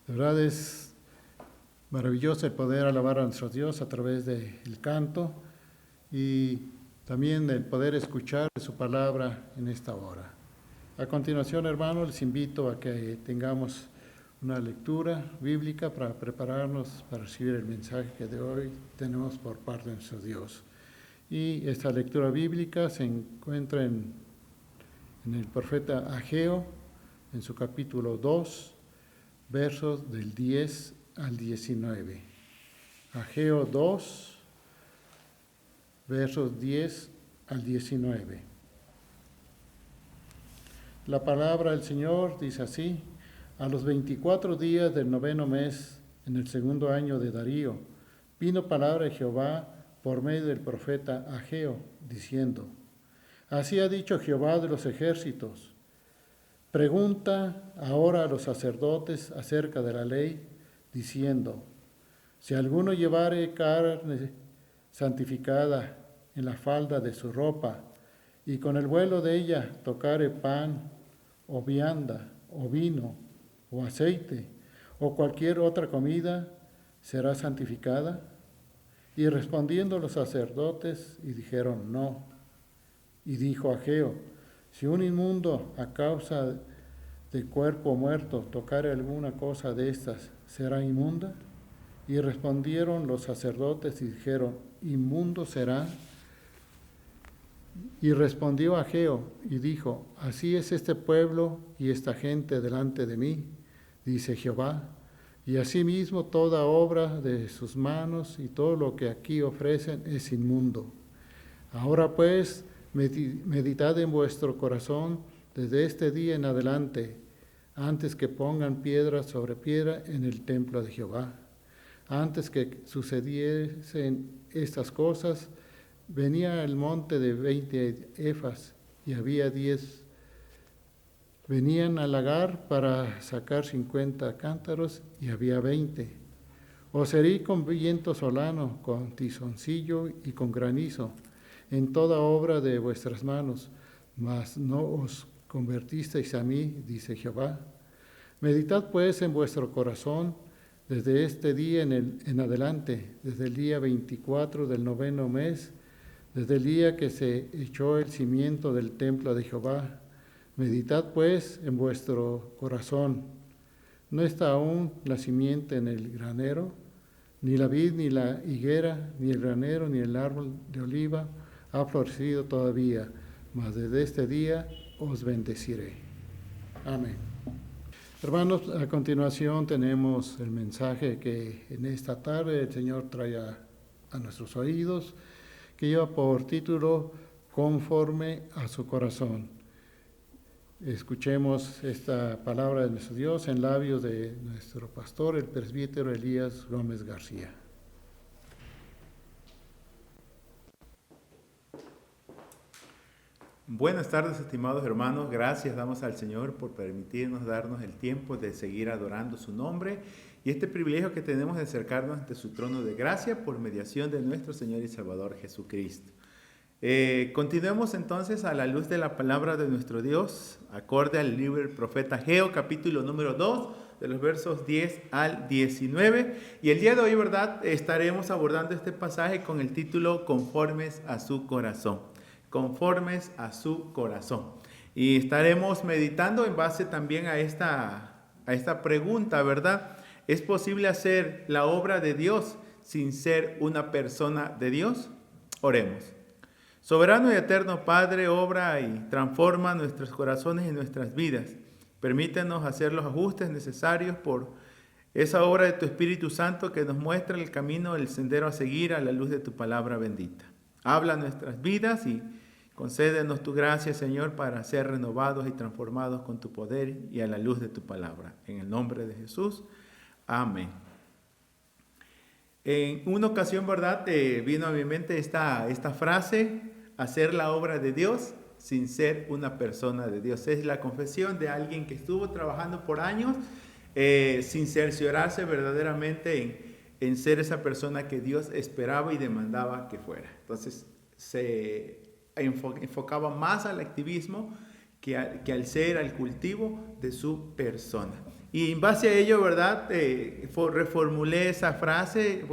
De verdad es maravilloso el poder alabar a nuestro Dios a través del canto y también el poder escuchar su palabra en esta hora. A continuación, hermanos, les invito a que tengamos una lectura bíblica para prepararnos para recibir el mensaje que de hoy tenemos por parte de nuestro Dios. Y esta lectura bíblica se encuentra en el profeta Ageo, en su capítulo 2, versos del 10 al 19. Ageo 2, versos 10 al 19. La palabra del Señor dice así: a los 24 días del 9º mes, en el 2.º año de Darío, vino palabra de Jehová por medio del profeta Ageo, diciendo: así ha dicho Jehová de los ejércitos, pregunta ahora a los sacerdotes acerca de la ley, diciendo: si alguno llevare carne santificada en la falda de su ropa, y con el vuelo de ella tocare pan, o vianda, o vino, o aceite, o cualquier otra comida, ¿será santificada? Y respondiendo los sacerdotes, y dijeron: no. Y dijo Ageo: si un inmundo a causa de cuerpo muerto tocare alguna cosa de estas, ¿será inmunda? Y respondieron los sacerdotes y dijeron: inmundo será. Y respondió Ageo y dijo: así es este pueblo y esta gente delante de mí, dice Jehová, y asimismo toda obra de sus manos y todo lo que aquí ofrecen es inmundo. Ahora pues, meditad en vuestro corazón desde este día en adelante, antes que pongan piedra sobre piedra en el templo de Jehová. Antes que sucediesen estas cosas, venía el monte de 20 efas y había 10. Venían al lagar para sacar 50 cántaros y había 20. Os herí con viento solano, con tizoncillo y con granizo, en toda obra de vuestras manos, mas no os convertisteis a mí, dice Jehová. Meditad pues en vuestro corazón desde este día en adelante, desde el día 24 del 9º mes, desde el día que se echó el cimiento del templo de Jehová. Meditad pues en vuestro corazón. ¿No está aún la simiente en el granero? Ni la vid, ni la higuera, ni el granero, ni el árbol de oliva ha florecido todavía, mas desde este día os bendeciré. Amén. Hermanos, a continuación tenemos el mensaje que en esta tarde el Señor trae a nuestros oídos, que lleva por título Conforme a su corazón. Escuchemos esta palabra de nuestro Dios en labios de nuestro pastor, el presbítero Elías Gómez García. Buenas tardes, estimados hermanos. Gracias damos al Señor por permitirnos darnos el tiempo de seguir adorando su nombre y este privilegio que tenemos de acercarnos ante su trono de gracia por mediación de nuestro Señor y Salvador Jesucristo. Continuemos entonces a la luz de la palabra de nuestro Dios, acorde al libro del profeta Ageo, capítulo número 2, de los versos 10 al 19. Y el día de hoy, ¿verdad?, estaremos abordando este pasaje con el título Conformes a su corazón. Conformes a su corazón. Y estaremos meditando en base también a esta pregunta, ¿verdad? ¿Es posible hacer la obra de Dios sin ser una persona de Dios? Oremos. Soberano y eterno Padre, obra y transforma nuestros corazones y nuestras vidas. Permítenos hacer los ajustes necesarios por esa obra de tu Espíritu Santo que nos muestra el camino, el sendero a seguir a la luz de tu palabra bendita. Habla nuestras vidas y concédenos tu gracia, Señor, para ser renovados y transformados con tu poder y a la luz de tu palabra. En el nombre de Jesús. Amén. En una ocasión, ¿verdad?, vino a mi mente esta frase: hacer la obra de Dios sin ser una persona de Dios. Es la confesión de alguien que estuvo trabajando por años sin cerciorarse verdaderamente en ser esa persona que Dios esperaba y demandaba que fuera. Entonces se enfocaba más al activismo que al ser, al cultivo de su persona. Y en base a ello, ¿verdad? Reformulé esa frase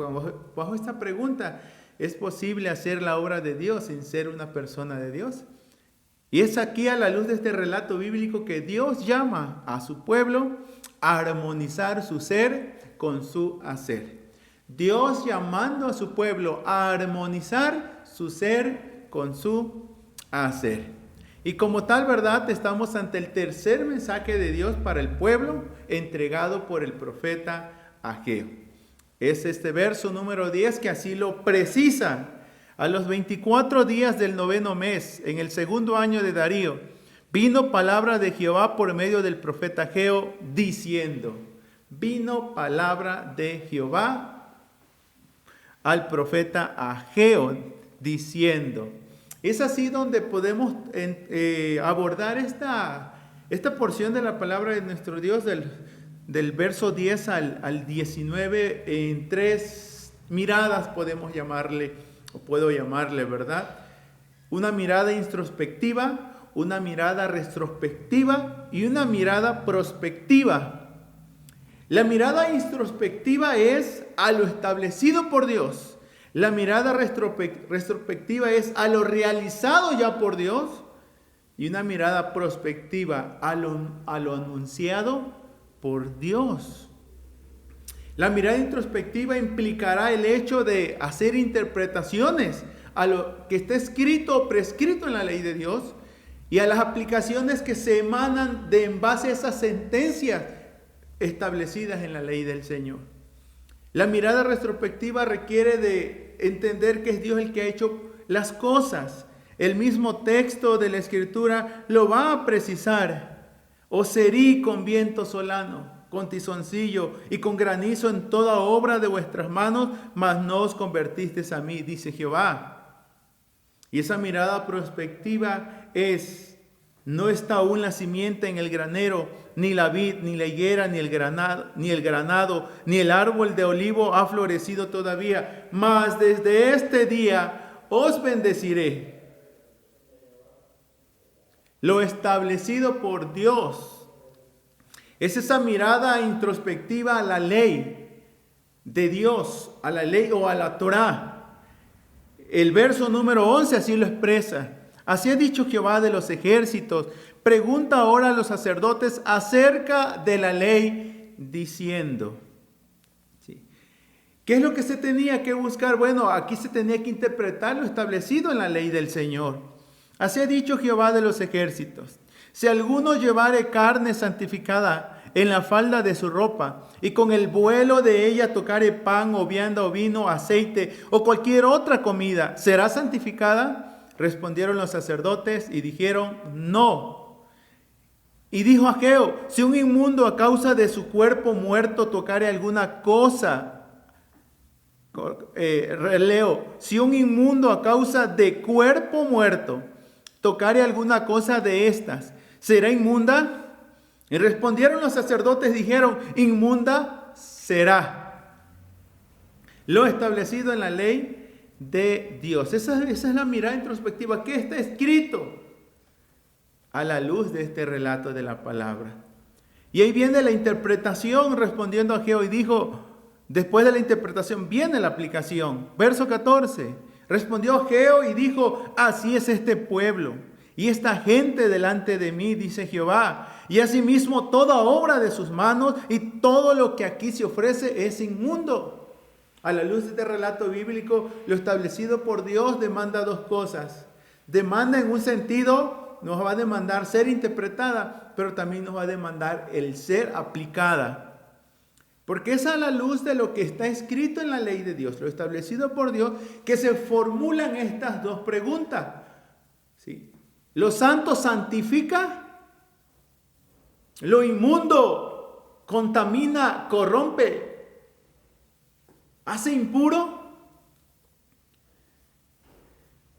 bajo esta pregunta. ¿Es posible hacer la obra de Dios sin ser una persona de Dios? Y es aquí a la luz de este relato bíblico que Dios llama a su pueblo a armonizar su ser con su hacer. Dios llamando a su pueblo a armonizar su ser con su hacer. Y como tal, ¿verdad? Estamos ante el tercer mensaje de Dios para el pueblo entregado por el profeta Ageo. Es este verso número 10 que así lo precisa. A los 24 días del 9º mes, en el 2º año de Darío, vino palabra de Jehová por medio del profeta Ageo diciendo, vino palabra de Jehová al profeta Ageo diciendo. Es así donde podemos abordar esta porción de la palabra de nuestro Dios del verso 10 al 19 en 3 miradas podemos llamarle, o puedo llamarle, ¿verdad? Una mirada introspectiva, una mirada retrospectiva y una mirada prospectiva. La mirada introspectiva es a lo establecido por Dios. La mirada retrospectiva es a lo realizado ya por Dios. Y una mirada prospectiva a lo anunciado por Dios. La mirada introspectiva implicará el hecho de hacer interpretaciones a lo que está escrito o prescrito en la ley de Dios y a las aplicaciones que se emanan en base a esas sentencias establecidas en la ley del Señor. La mirada retrospectiva requiere de entender que es Dios el que ha hecho las cosas. El mismo texto de la Escritura lo va a precisar. Os herí con viento solano, con tizoncillo y con granizo en toda obra de vuestras manos, mas no os convertisteis a mí, dice Jehová. Y esa mirada prospectiva es, no está aún la simiente en el granero, ni la vid, ni la higuera, ni el granado, ni el árbol de olivo ha florecido todavía, mas desde este día os bendeciré. Lo establecido por Dios es esa mirada introspectiva a la ley de Dios, a la ley o a la Torá. El verso número 11 así lo expresa. Así ha dicho Jehová de los ejércitos. Pregunta ahora a los sacerdotes acerca de la ley diciendo. ¿Sí? ¿Qué es lo que se tenía que buscar? Bueno, aquí se tenía que interpretar lo establecido en la ley del Señor. Así ha dicho Jehová de los ejércitos. Si alguno llevare carne santificada en la falda de su ropa, y con el vuelo de ella tocare pan o vianda o vino, aceite o cualquier otra comida, ¿será santificada? Respondieron los sacerdotes y dijeron, no. Y dijo Ageo, si un inmundo a causa de su cuerpo muerto tocare alguna cosa, si un inmundo a causa de cuerpo muerto tocare alguna cosa de estas, ¿será inmunda? Y respondieron los sacerdotes, dijeron, inmunda será. Lo establecido en la ley de Dios. Esa es la mirada introspectiva. ¿Qué está escrito? A la luz de este relato de la palabra. Y ahí viene la interpretación respondiendo a Ageo y dijo, después de la interpretación viene la aplicación. Verso 14. Respondió Ageo y dijo, así es este pueblo y esta gente delante de mí, dice Jehová. Y asimismo toda obra de sus manos y todo lo que aquí se ofrece es inmundo. A la luz de este relato bíblico, lo establecido por Dios demanda dos cosas. Demanda en un sentido, nos va a demandar ser interpretada, pero también nos va a demandar el ser aplicada. Porque es a la luz de lo que está escrito en la ley de Dios, lo establecido por Dios, que se formulan estas dos preguntas. ¿Sí? ¿Lo santo santifica? ¿Lo inmundo contamina, corrompe, hace impuro?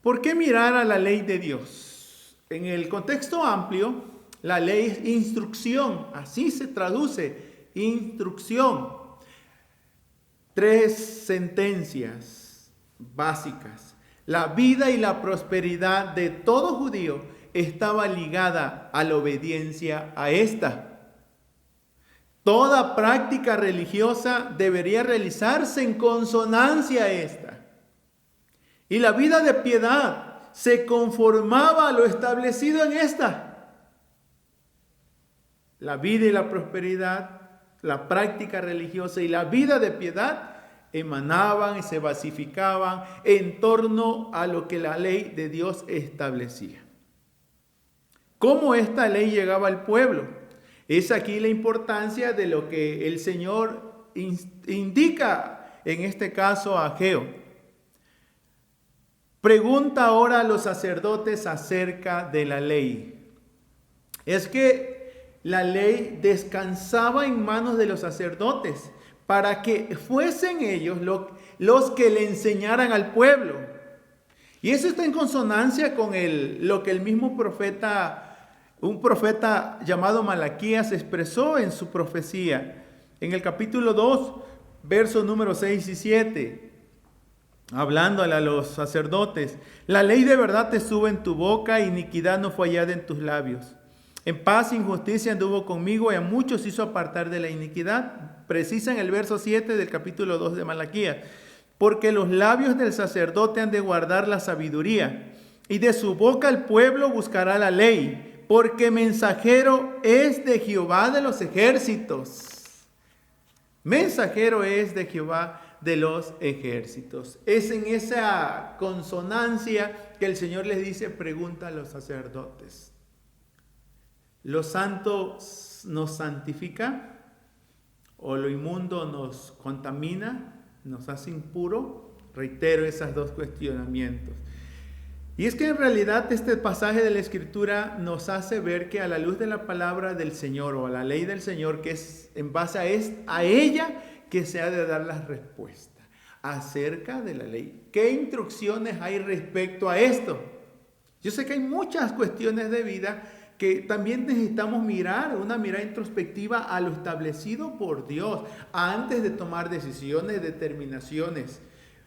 ¿Por qué mirar a la ley de Dios? En el contexto amplio, la ley es instrucción, así se traduce, instrucción. 3 sentencias básicas. La vida y la prosperidad de todo judío estaba ligada a la obediencia a esta. Toda práctica religiosa debería realizarse en consonancia a esta. Y la vida de piedad se conformaba a lo establecido en esta. La vida y la prosperidad, la práctica religiosa y la vida de piedad emanaban y se basificaban en torno a lo que la ley de Dios establecía. ¿Cómo esta ley llegaba al pueblo? Es aquí la importancia de lo que el Señor indica, en este caso a Ageo. Pregunta ahora a los sacerdotes acerca de la ley. Es que la ley descansaba en manos de los sacerdotes para que fuesen ellos los que le enseñaran al pueblo. Y eso está en consonancia con lo que el mismo profeta, un profeta llamado Malaquías, expresó en su profecía, en el capítulo 2, versos números 6 y 7, hablándole a los sacerdotes: la ley de verdad estuvo en tu boca, iniquidad no fue hallada en tus labios. En paz y injusticia anduvo conmigo, y a muchos hizo apartar de la iniquidad. Precisa en el verso 7 del capítulo 2 de Malaquías: porque los labios del sacerdote han de guardar la sabiduría, y de su boca el pueblo buscará la ley, porque mensajero es de Jehová de los ejércitos. Mensajero es de Jehová de los ejércitos. Es en esa consonancia que el Señor les dice: pregunta a los sacerdotes. ¿Lo santo nos santifica? ¿O lo inmundo nos contamina? ¿Nos hace impuro? Reitero esos dos cuestionamientos. Y es que en realidad este pasaje de la Escritura nos hace ver que a la luz de la palabra del Señor, o a la ley del Señor, que es en base a ella que se ha de dar la respuesta acerca de la ley. ¿Qué instrucciones hay respecto a esto? Yo sé que hay muchas cuestiones de vida que también necesitamos mirar, una mirada introspectiva a lo establecido por Dios antes de tomar decisiones, determinaciones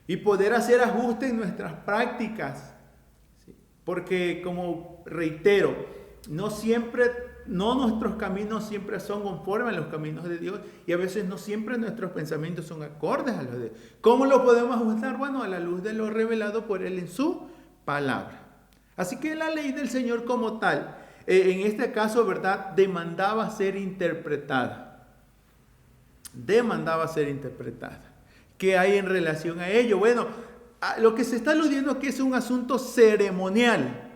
y poder hacer ajustes en nuestras prácticas. Porque, como reitero, no nuestros caminos siempre son conformes a los caminos de Dios, y a veces no siempre nuestros pensamientos son acordes a los de Dios. ¿Cómo lo podemos ajustar? Bueno, a la luz de lo revelado por Él en su palabra. Así que la ley del Señor como tal, en este caso, ¿verdad?, demandaba ser interpretada. Demandaba ser interpretada. ¿Qué hay en relación a ello? Bueno, lo que se está aludiendo aquí es un asunto ceremonial.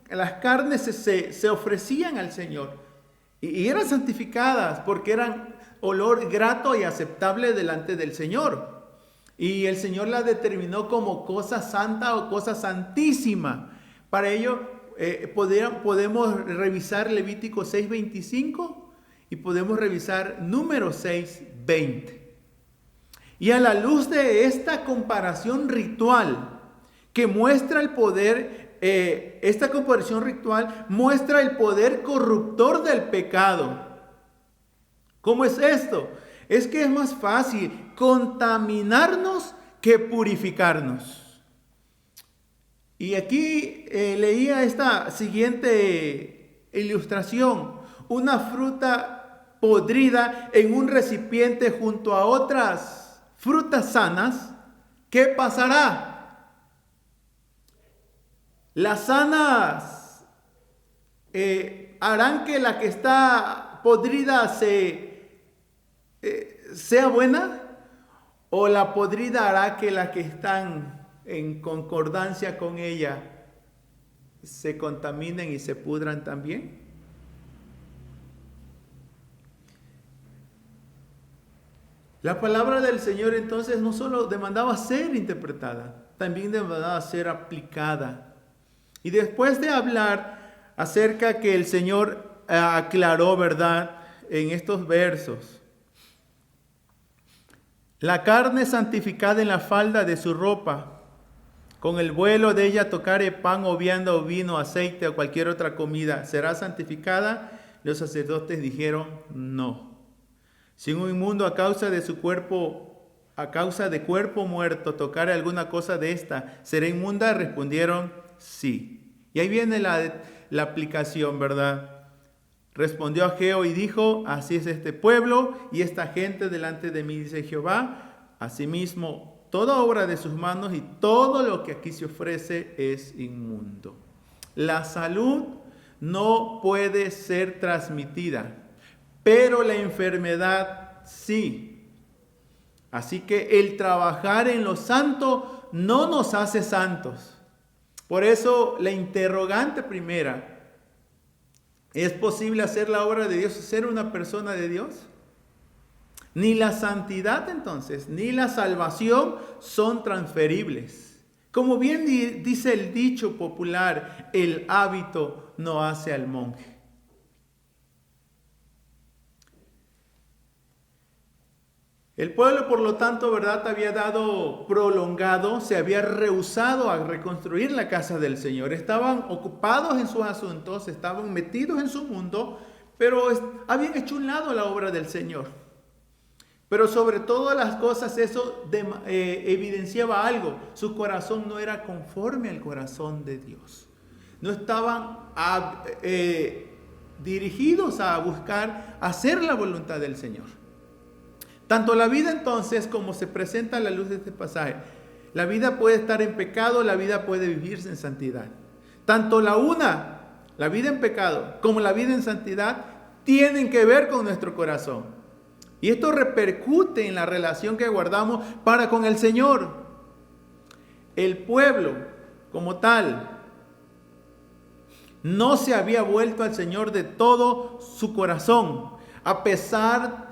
Las carnes se ofrecían al Señor y eran santificadas porque eran olor grato y aceptable delante del Señor. Y el Señor la determinó como cosa santa o cosa santísima. Para ello podemos revisar Levítico 6:25 y podemos revisar Números 6:20. Y a la luz de esta comparación ritual que muestra el poder, esta comparación ritual muestra el poder corruptor del pecado. ¿Cómo es esto? Es que es más fácil contaminarnos que purificarnos. Y aquí leía esta siguiente ilustración: una fruta podrida en un recipiente junto a otras frutas sanas. ¿Qué pasará? Las sanas harán que la que está podrida sea buena, o la podrida hará que la que están en concordancia con ella se contaminen y se pudran también. La palabra del Señor entonces no solo demandaba ser interpretada, también demandaba ser aplicada. Y después de hablar acerca que el Señor aclaró, ¿verdad?, en estos versos: la carne santificada en la falda de su ropa, con el vuelo de ella tocare pan o vianda o vino, aceite o cualquier otra comida, ¿será santificada? Los sacerdotes dijeron: no. Si un inmundo a causa de cuerpo muerto tocare alguna cosa de esta, ¿será inmunda? Respondieron: sí. Y ahí viene la aplicación, ¿verdad? Respondió Ageo y dijo, así es este pueblo y esta gente delante de mí, dice Jehová. Asimismo, toda obra de sus manos y todo lo que aquí se ofrece es inmundo. La salud no puede ser transmitida, pero la enfermedad sí. Así que el trabajar en lo santo no nos hace santos. Por eso la interrogante primera: ¿es posible hacer la obra de Dios y ser una persona de Dios? Ni la santidad entonces, ni la salvación son transferibles. Como bien dice el dicho popular, el hábito no hace al monje. El pueblo, por lo tanto, ¿verdad?, había dado prolongado, se había rehusado a reconstruir la casa del Señor. Estaban ocupados en sus asuntos, estaban metidos en su mundo, pero habían hecho un lado la obra del Señor. Pero sobre todas las cosas eso evidenciaba algo: su corazón no era conforme al corazón de Dios. No estaban dirigidos a buscar hacer la voluntad del Señor. Tanto la vida entonces, como se presenta a la luz de este pasaje, la vida puede estar en pecado, la vida puede vivirse en santidad. Tanto la vida en pecado, como la vida en santidad, tienen que ver con nuestro corazón. Y esto repercute en la relación que guardamos para con el Señor. El pueblo, como tal, no se había vuelto al Señor de todo su corazón, a pesar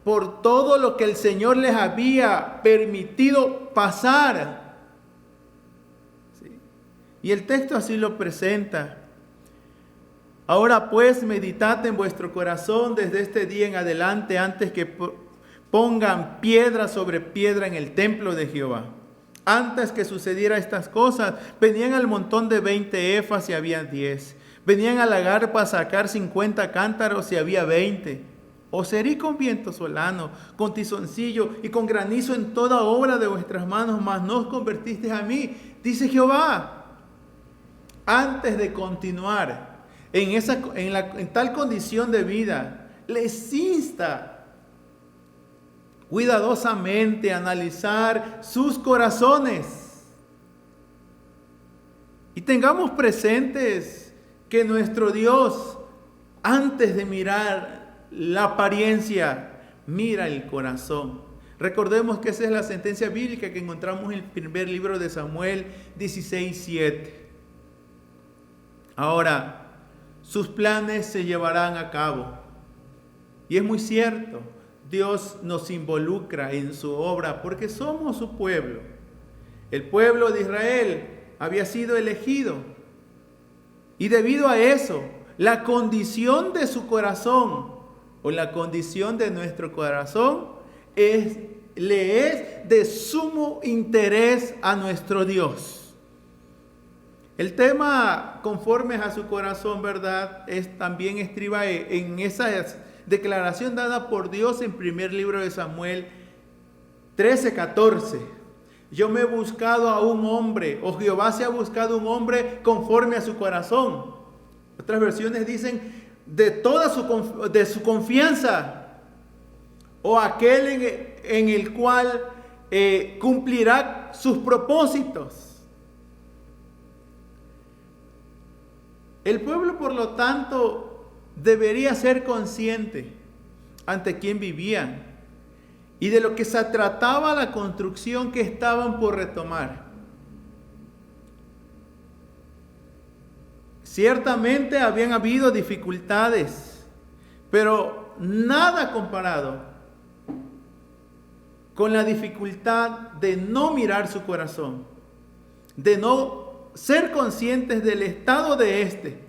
por todo lo que el Señor les había permitido pasar. ¿Sí? Y el texto así lo presenta. Ahora pues, meditad en vuestro corazón desde este día en adelante, antes que pongan piedra sobre piedra en el templo de Jehová. Antes que sucediera estas cosas, venían al montón de 20 efas y había 10. Venían a la garpa a sacar 50 cántaros y había 20. Os herí con viento solano, con tizoncillo y con granizo en toda obra de vuestras manos, mas no os convertisteis a mí, dice Jehová. Antes de continuar en tal condición de vida, les insta cuidadosamente a analizar sus corazones. Y tengamos presentes que nuestro Dios, antes de mirar la apariencia, mira el corazón. Recordemos que esa es la sentencia bíblica que encontramos en el primer libro de Samuel 16:7. Ahora, sus planes se llevarán a cabo. Y es muy cierto, Dios nos involucra en su obra porque somos su pueblo. El pueblo de Israel había sido elegido. Y debido a eso, la condición de su corazón, o la condición de nuestro corazón, le es de sumo interés a nuestro Dios. El tema conforme a su corazón, ¿verdad?, también estriba en esa declaración dada por Dios en primer libro de Samuel 13:14. Yo me he buscado a un hombre, o Jehová se ha buscado un hombre conforme a su corazón. Otras versiones dicen de su confianza, o aquel en el cual cumplirá sus propósitos. El pueblo, por lo tanto, debería ser consciente ante quién vivían y de lo que se trataba la construcción que estaban por retomar. Ciertamente habían habido dificultades, pero nada comparado con la dificultad de no mirar su corazón, de no ser conscientes del estado de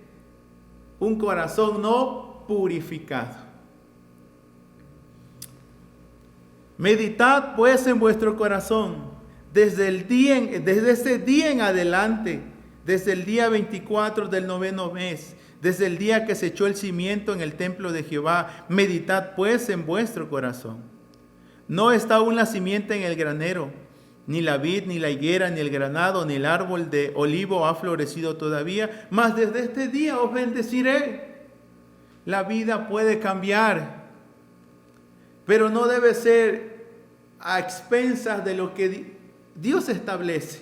un corazón no purificado. Meditad pues en vuestro corazón desde ese día en adelante, desde el día 24 del 9º mes, desde el día que se echó el cimiento en el templo de Jehová. Meditad pues en vuestro corazón. No está aún la simiente en el granero, ni la vid, ni la higuera, ni el granado, ni el árbol de olivo ha florecido todavía, mas desde este día os bendeciré. la vida puede cambiar, pero no debe ser a expensas de lo que Dios establece.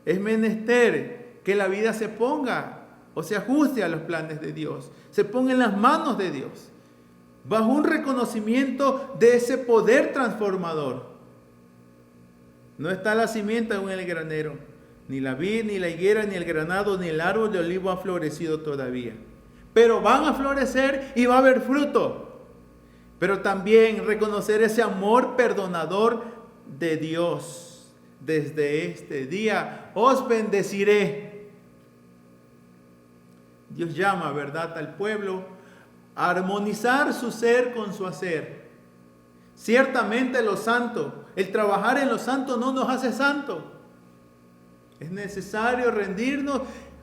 Es menester que la vida se ponga o se ajuste a los planes de Dios, se ponga en las manos de Dios, bajo un reconocimiento de ese poder transformador. No está la simiente aún en el granero, ni la vid, ni la higuera, ni el granado, ni el árbol de olivo ha florecido todavía. Pero van a florecer y va a haber fruto. Pero también reconocer ese amor perdonador de Dios. Desde este día os bendeciré. Dios llama, ¿verdad?, al pueblo a armonizar su ser con su hacer. Ciertamente lo santo, el trabajar en lo santo no nos hace santo. Es necesario rendirnos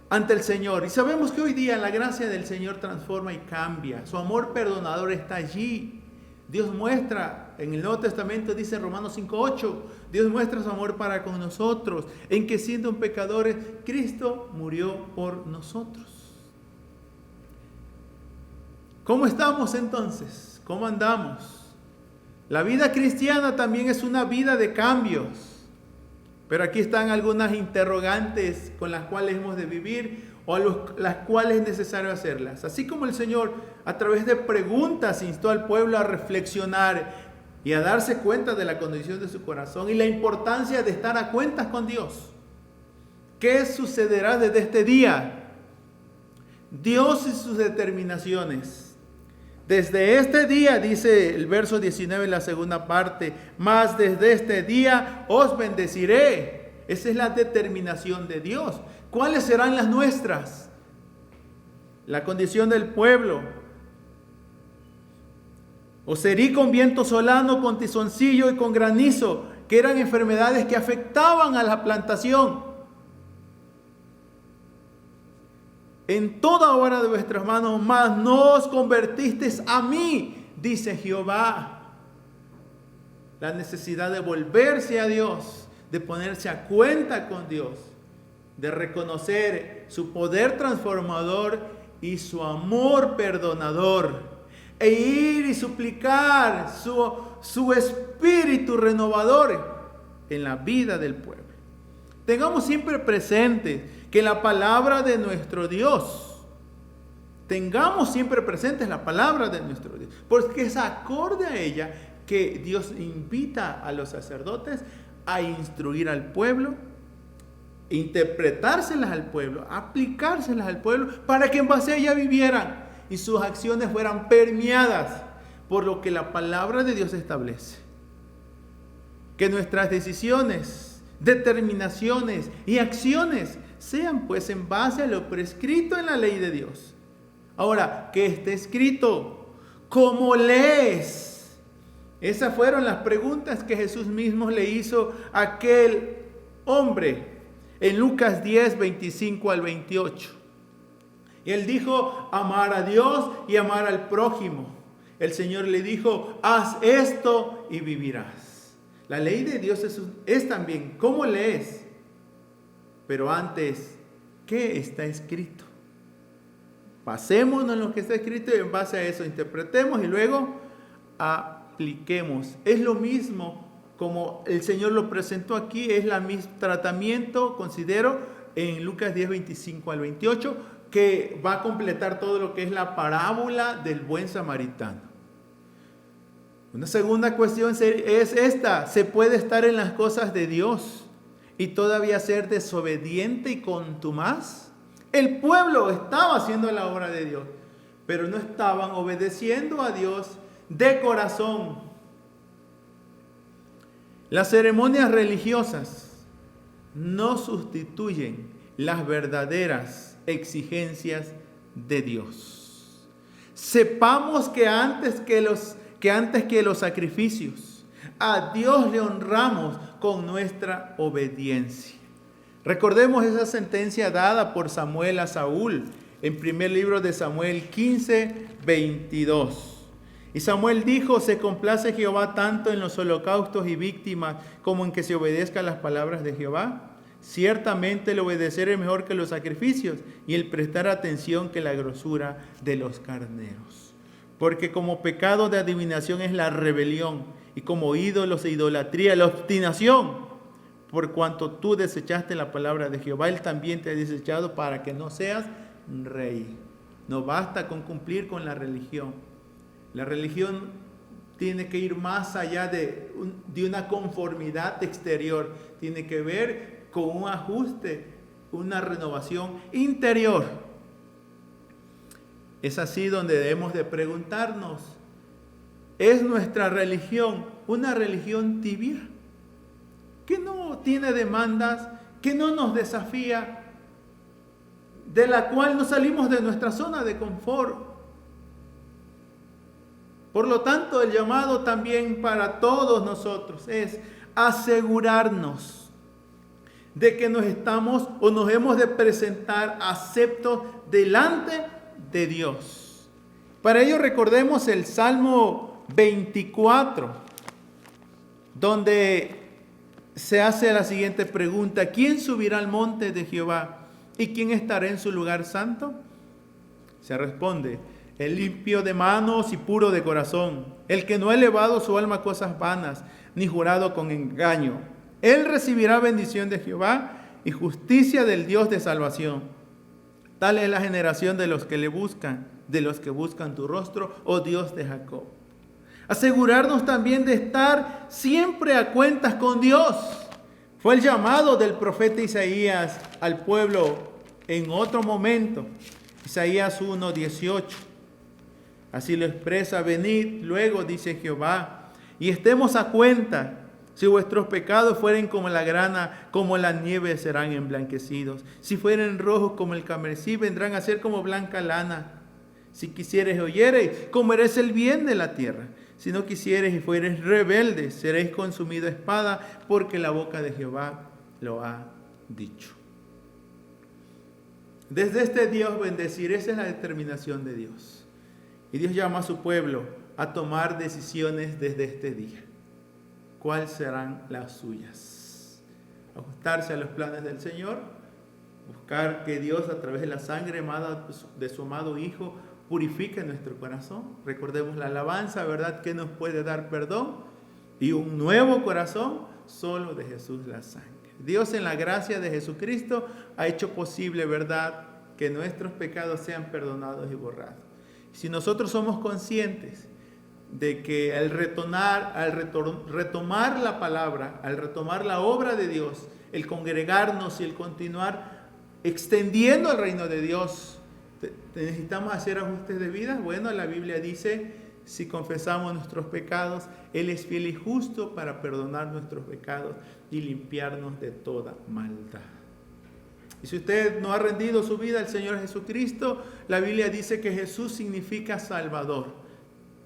ante el Señor. Y sabemos que hoy día la gracia del Señor transforma y cambia. Su amor perdonador está allí. Dios muestra, en el Nuevo Testamento dice en Romanos 5:8, Dios muestra su amor para con nosotros, en que siendo pecadores, Cristo murió por nosotros. ¿Cómo estamos entonces? ¿Cómo andamos? La vida cristiana también es una vida de cambios, pero aquí están algunas interrogantes con las cuales hemos de vivir o las cuales es necesario hacerlas. Así como el Señor a través de preguntas instó al pueblo a reflexionar y a darse cuenta de la condición de su corazón y la importancia de estar a cuentas con Dios. ¿Qué sucederá desde este día? Dios y sus determinaciones. Desde este día, dice el verso 19 en la segunda parte, mas desde este día os bendeciré. Esa es la determinación de Dios. ¿Cuáles serán las nuestras? La condición del pueblo. Os herí con viento solano, con tizoncillo y con granizo, que eran enfermedades que afectaban a la plantación. En toda obra de vuestras manos, mas no os convertisteis a mí, dice Jehová. La necesidad de volverse a Dios, de ponerse a cuenta con Dios, de reconocer su poder transformador y su amor perdonador, e ir y suplicar su espíritu renovador en la vida del pueblo. Tengamos siempre presente que la palabra de nuestro Dios, tengamos siempre presente la palabra de nuestro Dios, porque es acorde a ella que Dios invita a los sacerdotes a instruir al pueblo, interpretárselas al pueblo, aplicárselas al pueblo, para que en base a ella vivieran y sus acciones fueran permeadas por lo que la palabra de Dios establece. Que nuestras decisiones, determinaciones y acciones sean pues en base a lo prescrito en la ley de Dios. Ahora, ¿qué está escrito? ¿Cómo lees? Esas fueron las preguntas que Jesús mismo le hizo a aquel hombre en Lucas 10, 25 al 28. Y él dijo, amar a Dios y amar al prójimo. El Señor le dijo, haz esto y vivirás. La ley de Dios es también cómo lees. Pero antes, ¿qué está escrito? Pasémonos en lo que está escrito y en base a eso interpretemos y luego apliquemos. Es lo mismo como el Señor lo presentó aquí, es el mismo tratamiento, considero, en Lucas 10, 25 al 28, que va a completar todo lo que es la parábola del buen samaritano. Una segunda cuestión es esta: ¿se puede estar en las cosas de Dios y todavía ser desobediente y contumaz? El pueblo estaba haciendo la obra de Dios, pero no estaban obedeciendo a Dios de corazón. Las ceremonias religiosas no sustituyen las verdaderas exigencias de Dios. Sepamos que antes que los sacrificios, a Dios le honramos con nuestra obediencia. Recordemos esa sentencia dada por Samuel a Saúl en primer libro de Samuel 15, 22. Y Samuel dijo, se complace Jehová tanto en los holocaustos y víctimas como en que se obedezcan las palabras de Jehová. Ciertamente el obedecer es mejor que los sacrificios y el prestar atención que la grosura de los carneros. Porque como pecado de adivinación es la rebelión y como ídolos e idolatría la obstinación. Por cuanto tú desechaste la palabra de Jehová, Él también te ha desechado para que no seas rey. No basta con cumplir con la religión. La religión tiene que ir más allá de una conformidad exterior. Tiene que ver con un ajuste, una renovación interior. Es así donde debemos de preguntarnos, ¿es nuestra religión una religión tibia? Que no tiene demandas, que no nos desafía, de la cual no salimos de nuestra zona de confort. Por lo tanto, el llamado también para todos nosotros es asegurarnos de que nos hemos de presentar aceptos delante de Dios. Para ello recordemos el Salmo 24, donde se hace la siguiente pregunta: ¿quién subirá al monte de Jehová? ¿Y quién estará en su lugar santo? Se responde: el limpio de manos y puro de corazón, el que no ha elevado su alma a cosas vanas, ni jurado con engaño. Él recibirá bendición de Jehová y justicia del Dios de salvación. Tal es la generación de los que le buscan, de los que buscan tu rostro, oh Dios de Jacob. Asegurarnos también de estar siempre a cuentas con Dios. Fue el llamado del profeta Isaías al pueblo en otro momento. Isaías 1:18. Así lo expresa: venid luego, dice Jehová, y estemos a cuenta. Si vuestros pecados fueren como la grana, como la nieve serán emblanquecidos. Si fueren rojos como el carmesí, vendrán a ser como blanca lana. Si quisieres y oyereis, comeréis el bien de la tierra. Si no quisieres y fuereis rebeldes, seréis consumido a espada, porque la boca de Jehová lo ha dicho. Desde este Dios bendecir, esa es la determinación de Dios. Y Dios llama a su pueblo a tomar decisiones desde este día. ¿Cuáles serán las suyas? Ajustarse a los planes del Señor, buscar que Dios a través de la sangre amada de su amado Hijo purifique nuestro corazón. Recordemos la alabanza, ¿verdad?, que nos puede dar perdón y un nuevo corazón solo de Jesús la sangre. Dios, en la gracia de Jesucristo, ha hecho posible, ¿verdad?, que nuestros pecados sean perdonados y borrados. Si nosotros somos conscientes de que al retomar la palabra, al retomar la obra de Dios, el congregarnos y el continuar extendiendo el reino de Dios, necesitamos hacer ajustes de vida. Bueno, la Biblia dice: si confesamos nuestros pecados, Él es fiel y justo para perdonar nuestros pecados y limpiarnos de toda maldad. Y si usted no ha rendido su vida al Señor Jesucristo, la Biblia dice que Jesús significa Salvador,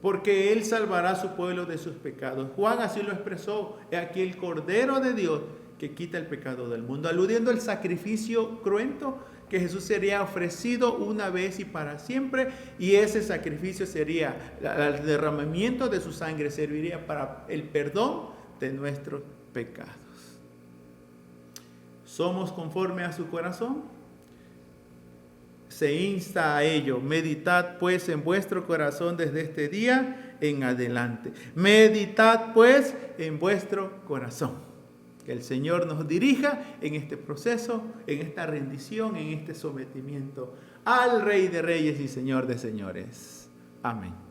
porque Él salvará a su pueblo de sus pecados. Juan así lo expresó: he aquí el Cordero de Dios que quita el pecado del mundo, aludiendo al sacrificio cruento que Jesús sería ofrecido una vez y para siempre, y ese sacrificio sería, el derramamiento de su sangre serviría para el perdón de nuestros pecados. ¿Somos conforme a su corazón? Se insta a ello: meditad pues en vuestro corazón desde este día en adelante. Meditad pues en vuestro corazón. Que el Señor nos dirija en este proceso, en esta rendición, en este sometimiento al Rey de Reyes y Señor de Señores. Amén.